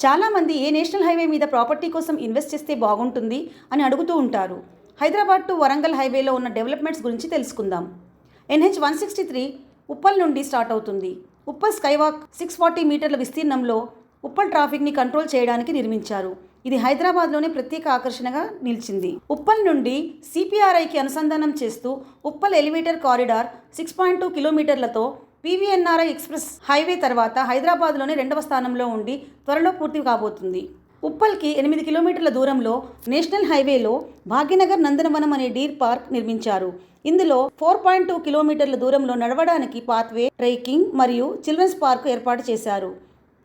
చాలామంది ఏ national highway మీద property కోసం ఇన్వెస్ట్ చేస్తే బాగుంటుంది అని అడుగుతూ ఉంటారు. హైదరాబాద్ టు వరంగల్ హైవేలో ఉన్న డెవలప్మెంట్స్ గురించి తెలుసుకుందాం. NH 163 ఉప్పల్ నుండి స్టార్ట్ అవుతుంది. ఉప్పల్ స్కైవాక్ 640 మీటర్ల విస్తీర్ణంలో ఉప్పల్ ట్రాఫిక్ని కంట్రోల్ చేయడానికి నిర్మించారు. ఇది హైదరాబాద్లోనే ప్రత్యేక ఆకర్షణగా నిలిచింది. ఉప్పల్ నుండి CPRIకి అనుసంధానం చేస్తూ Uppal elevator corridor 6.2 కిలోమీటర్లతో PVNRI express highway తర్వాత హైదరాబాద్లోనే 2వ స్థానంలో ఉండి త్వరలో పూర్తి కాబోతుంది. ఉప్పల్కి 8 కిలోమీటర్ల దూరంలో నేషనల్ హైవేలో భాగ్యనగర్ నందనవనం అనే డీర్ పార్క్ నిర్మించారు. ఇందులో 4.2 కిలోమీటర్ల దూరంలో నడవడానికి పాత్వే, ట్రెక్కింగ్ మరియు చిల్డ్రన్స్ పార్క్ ఏర్పాటు చేశారు.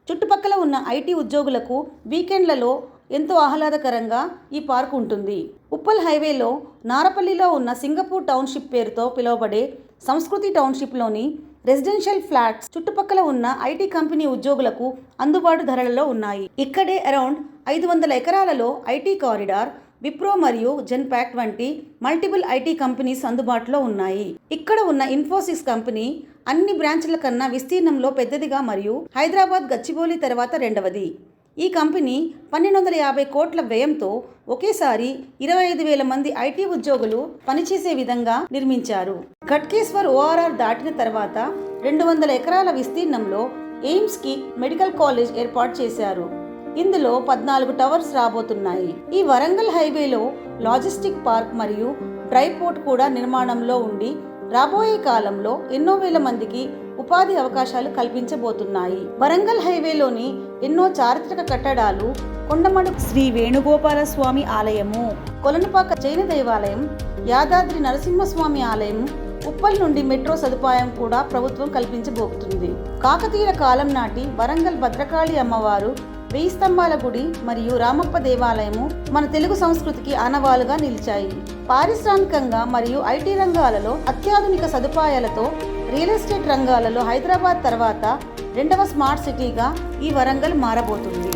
చుట్టుపక్కల ఉన్న IT ఉద్యోగులకు వీకెండ్లలో ఎంతో ఆహ్లాదకరంగా ఈ పార్క్ ఉంటుంది. ఉప్పల్ హైవేలో నారపల్లిలో ఉన్న సింగపూర్ టౌన్షిప్ పేరుతో పిలువబడే సంస్కృతి టౌన్షిప్లోని రెసిడెన్షియల్ ఫ్లాట్స్ చుట్టుపక్కల ఉన్న IT కంపెనీ ఉద్యోగులకు అందుబాటు ధరలలో ఉన్నాయి. ఇక్కడే అరౌండ్ 500 ఎకరాలలో IT కారిడార్, విప్రో మరియు జెన్పాక్ట్ వంటి మల్టిపుల్ IT కంపెనీస్ అందుబాటులో ఉన్నాయి. ఇక్కడ ఉన్న ఇన్ఫోసిస్ కంపెనీ అన్ని బ్రాంచ్ల కన్నా విస్తీర్ణంలో పెద్దదిగా మరియు హైదరాబాద్ గచ్చిబౌలి తర్వాత రెండవది. ఈ కంపెనీ 1250 కోట్ల వ్యయంతో ఒకేసారి 25,000 మంది IT ఉద్యోగులు పనిచేసే విధంగా నిర్మించారు. ఘట్కేశ్వర్ ORR దాటిన తర్వాత 200 ఎకరాల విస్తీర్ణంలో ఎయిమ్స్కి మెడికల్ కాలేజ్ ఏర్పాటు చేశారు. ఇందులో 14 టవర్స్ రాబోతున్నాయి. ఈ వరంగల్ హైవేలో లాజిస్టిక్ పార్క్ మరియు డ్రై పోర్ట్ కూడా నిర్మాణంలో ఉండి రాబోయే కాలంలో ఎన్నో వేల మందికి ఉపాధి అవకాశాలు కల్పించబోతున్నాయి. వరంగల్ హైవేలోని ఎన్నో చారిత్రక కట్టడాలు కొండమడు శ్రీ వేణుగోపాల స్వామి ఆలయము, కొలనుపాక జైన దేవాలయం, యాదాద్రి నరసింహస్వామి ఆలయం, ఉప్పల్ నుండి మెట్రో సదుపాయం కూడా ప్రభుత్వం కల్పించబోతుంది. కాకతీయుల కాలం నాటి వరంగల్ భద్రకాళి అమ్మవారు, 1000 స్తంభాల గుడి మరియు రామప్ప దేవాలయము మన తెలుగు సంస్కృతికి ఆనవాలుగా నిలిచాయి. పారిశ్రామికంగా మరియు IT రంగాలలో అత్యాధునిక సదుపాయాలతో రియల్ ఎస్టేట్ రంగాలలో హైదరాబాద్ తర్వాత 2వ స్మార్ట్ సిటీగా ఈ వరంగల్ మారబోతుంది.